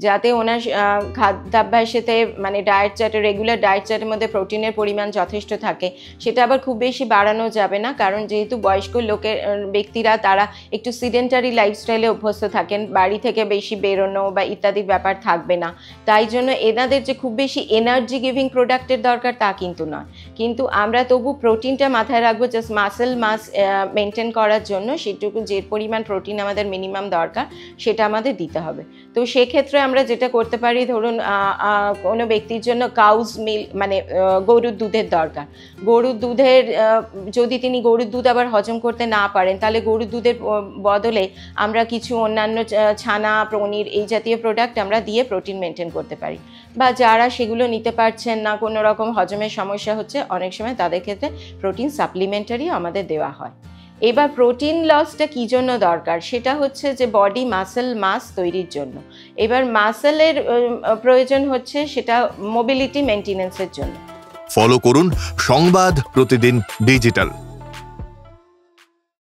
যাতে ওনার খাদ্যাভ্যাসেতে মানে ডায়েট চার্টে রেগুলার ডায়েট চার্টের মধ্যে প্রোটিনের পরিমাণ যথেষ্ট থাকে। সেটা আবার খুব বেশি বাড়ানো যাবে না, কারণ যেহেতু বয়স্ক ব্যক্তিরা তারা একটু সিডেন্টারি লাইফস্টাইলে অভ্যস্ত থাকেন, বাড়ি থেকে বেশি বেরোনো বা ইত্যাদির ব্যাপার থাকবে না। তাই জন্য এনাদের যে খুব বেশি এনার্জি গিভিং প্রোডাক্টের দরকার তা কিন্তু নয়, কিন্তু আমরা তবু প্রোটিনটা মাথায় রাখবো জাস্ট মাসেল মাস মেনটেন করার জন্য। সেটুকু যে পরিমাণ প্রোটিন আমাদের মিনিমাম দরকার সেটা আমাদের দিতে হবে। তো সেক্ষেত্রে আমরা যেটা করতে পারি, ধরুন কোনো ব্যক্তির জন্য কাউজ মিল্ক মানে গরুর দুধের দরকার, গরুর দুধের যদি তিনি গরুর দুধ আবার হজম করতে না পারেন, তাহলে গরুর দুধের বদলে আমরা কিছু অন্যান্য ছানা, পনির এই জাতীয় প্রোডাক্ট আমরা দিয়ে প্রোটিন মেনটেন করতে পারি। বা যারা সেগুলো নিতে পারছেন না, কোনো রকম হজমের সমস্যা হচ্ছে, অনেক সময় তাদের ক্ষেত্রে প্রোটিন সাপ্লিমেন্টারিও আমাদের দেওয়া হয়। এবার প্রোটিন লসটা কী জন্য দরকার, সেটা হচ্ছে যে বডি মাসেল মাস তৈরির জন্য। এবার মাসেলের প্রয়োজন হচ্ছে সেটা মোবিলিটি মেনটেনেন্সের জন্য। ফলো করুন সংবাদ প্রতিদিন ডিজিটাল।